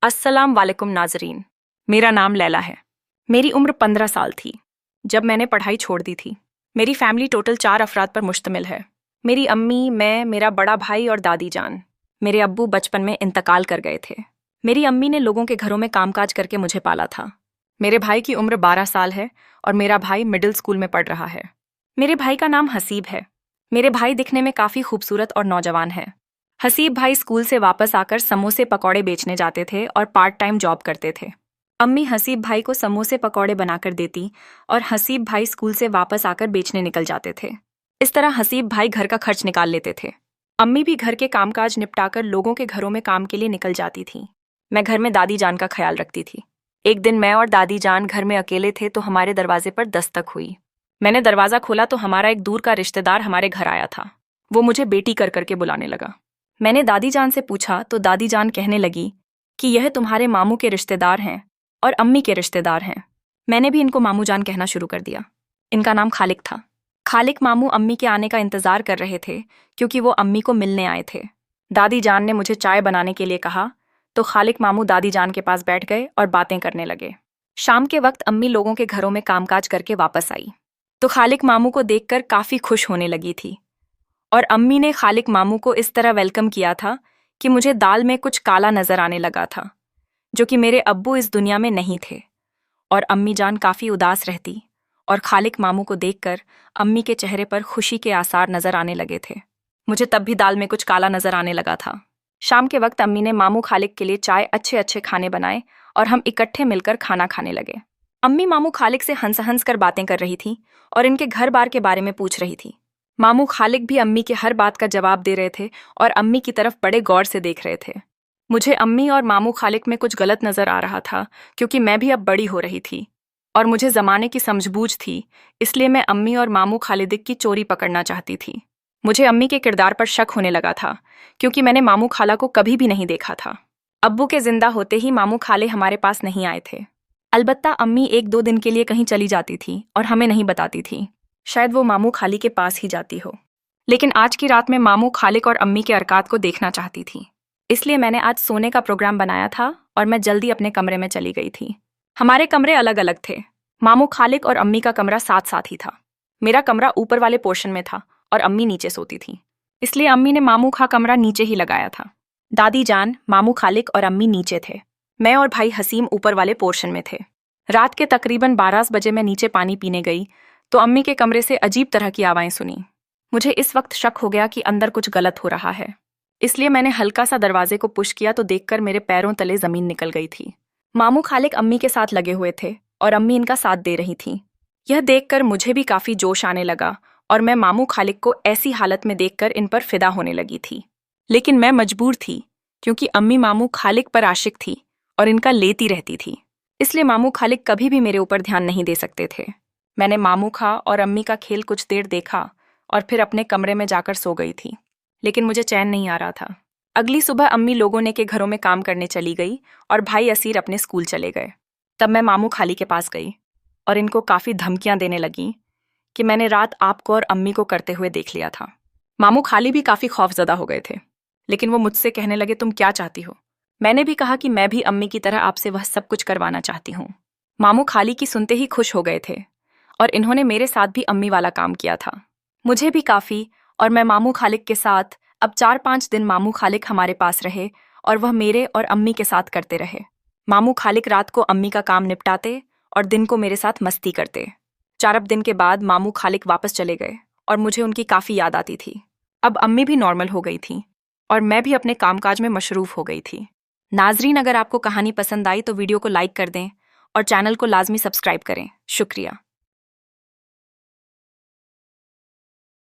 अस्सलाम वालेकुम नाजरीन। मेरा नाम लैला है। मेरी उम्र 15 साल थी जब मैंने पढ़ाई छोड़ दी थी। मेरी फैमिली टोटल 4 अफराद पर मुश्तमिल है। मेरी अम्मी, मैं, मेरा बड़ा भाई और दादी जान। मेरे अब्बू बचपन में इंतकाल कर गए थे। मेरी अम्मी ने लोगों के घरों में कामकाज करके मुझे पाला था। मेरे भाई की उम्र 12 साल है और मेरा भाई मिडिल स्कूल में पढ़ रहा है। मेरे भाई का नाम हसीब है। मेरे भाई दिखने में काफ़ी खूबसूरत और नौजवान है। हसीब भाई स्कूल से वापस आकर समोसे पकौड़े बेचने जाते थे और पार्ट टाइम जॉब करते थे। अम्मी हसीब भाई को समोसे पकौड़े बनाकर देती और हसीब भाई स्कूल से वापस आकर बेचने निकल जाते थे। इस तरह हसीब भाई घर का खर्च निकाल लेते थे। अम्मी भी घर के कामकाज निपटाकर लोगों के घरों में काम के लिए निकल जाती थी। मैं घर में दादी जान का ख्याल रखती थी। एक दिन मैं और दादी जान घर में अकेले थे तो हमारे दरवाजे पर दस्तक हुई। मैंने दरवाज़ा खोला तो हमारा एक दूर का रिश्तेदार हमारे घर आया था। वो मुझे बेटी कर करके बुलाने लगा। मैंने दादी जान से पूछा तो दादी जान कहने लगी कि यह तुम्हारे मामू के रिश्तेदार हैं और अम्मी के रिश्तेदार हैं। मैंने भी इनको मामू जान कहना शुरू कर दिया। इनका नाम खालिक था। खालिक मामू अम्मी के आने का इंतज़ार कर रहे थे क्योंकि वो अम्मी को मिलने आए थे। दादी जान ने मुझे चाय बनाने के लिए कहा तो खालिक मामू दादी जान के पास बैठ गए और बातें करने लगे। शाम के वक्त अम्मी लोगों के घरों में कामकाज करके वापस आई तो खालिक मामू को देखकर काफ़ी खुश होने लगी थी और अम्मी ने खालिक मामू को इस तरह वेलकम किया था कि मुझे दाल में कुछ काला नजर आने लगा था, जो कि मेरे अब्बू इस दुनिया में नहीं थे। और अम्मी जान काफ़ी उदास रहती और खालिक मामू को देखकर अम्मी के चेहरे पर खुशी के आसार नजर आने लगे थे। मुझे तब भी दाल में कुछ काला नजर आने लगा था। शाम के वक्त अम्मी ने मामू खालिक के लिए चाय, अच्छे अच्छे खाने बनाए और हम इकट्ठे मिलकर खाना खाने लगे। अम्मी मामू खालिक से हंस हंस कर बातें कर रही थी और इनके घर बार के बारे में पूछ रही थी। मामू खालिक भी अम्मी के हर बात का जवाब दे रहे थे और अम्मी की तरफ बड़े गौर से देख रहे थे। मुझे अम्मी और मामू खालिक में कुछ गलत नजर आ रहा था क्योंकि मैं भी अब बड़ी हो रही थी और मुझे ज़माने की समझबूझ थी, इसलिए मैं अम्मी और मामू खालिदिक की चोरी पकड़ना चाहती थी। मुझे अम्मी के किरदार पर शक होने लगा था क्योंकि मैंने मामू खाला को कभी भी नहीं देखा था। अब्बू के जिंदा होते ही मामू खाले हमारे पास नहीं आए थे। अलबत्ता अम्मी 1-2 दिन के लिए कहीं चली जाती थी और हमें नहीं बताती थी। शायद वो मामू खाली के पास ही जाती हो। लेकिन आज की रात में मामू खालिक और अम्मी के अरकात को देखना चाहती थी, इसलिए मैंने आज सोने का प्रोग्राम बनाया था और मैं जल्दी अपने कमरे में चली गई थी। हमारे कमरे अलग अलग थे। मामू खालिक और अम्मी का कमरा साथ साथ ही था। मेरा कमरा ऊपर वाले पोर्शन में था और अम्मी नीचे सोती थी, इसलिए अम्मी ने मामू का कमरा नीचे ही लगाया था। दादी जान, मामू खालिक और अम्मी नीचे थे। मैं और भाई हसीम ऊपर वाले पोर्शन में थे। रात के तकरीबन 12 बजे मैं नीचे पानी पीने गई तो अम्मी के कमरे से अजीब तरह की आवाज़ें सुनी। मुझे इस वक्त शक हो गया कि अंदर कुछ गलत हो रहा है, इसलिए मैंने हल्का सा दरवाजे को पुश किया तो देखकर मेरे पैरों तले ज़मीन निकल गई थी। मामू खालिक अम्मी के साथ लगे हुए थे और अम्मी इनका साथ दे रही थी। यह देखकर मुझे भी काफ़ी जोश आने लगा और मैं मामू खालिक को ऐसी हालत में देखकर इन पर फिदा होने लगी थी। लेकिन मैं मजबूर थी क्योंकि अम्मी मामू खालिक पर आशिक थी और इनका लेती रहती थी, इसलिए मामू खालिक कभी भी मेरे ऊपर ध्यान नहीं दे सकते थे। मैंने मामू खा और अम्मी का खेल कुछ देर देखा और फिर अपने कमरे में जाकर सो गई थी, लेकिन मुझे चैन नहीं आ रहा था। अगली सुबह अम्मी लोगों ने के घरों में काम करने चली गई और भाई असीर अपने स्कूल चले गए। तब मैं मामू खाली के पास गई और इनको काफ़ी धमकियां देने लगी कि मैंने रात आपको और अम्मी को करते हुए देख लिया था। मामू खाली भी काफ़ी खौफजदा हो गए थे, लेकिन वो मुझसे कहने लगे, तुम क्या चाहती हो? मैंने भी कहा कि मैं भी अम्मी की तरह आपसे वह सब कुछ करवाना चाहती हूँ। मामू खाली की सुनते ही खुश हो गए थे और इन्होंने मेरे साथ भी अम्मी वाला काम किया था। मुझे भी काफ़ी और मैं मामू खालिक के साथ अब 4-5 दिन मामू खालिक हमारे पास रहे और वह मेरे और अम्मी के साथ करते रहे। मामू खालिक रात को अम्मी का काम निपटाते और दिन को मेरे साथ मस्ती करते। 4 दिन के बाद मामू खालिक वापस चले गए और मुझे उनकी काफ़ी याद आती थी। अब अम्मी भी नॉर्मल हो गई थी और मैं भी अपने कामकाज में मशरूफ़ हो गई थी। नाजरीन, अगर आपको कहानी पसंद आई तो वीडियो को लाइक कर दें और चैनल को लाजमी सब्सक्राइब करें। शुक्रिया।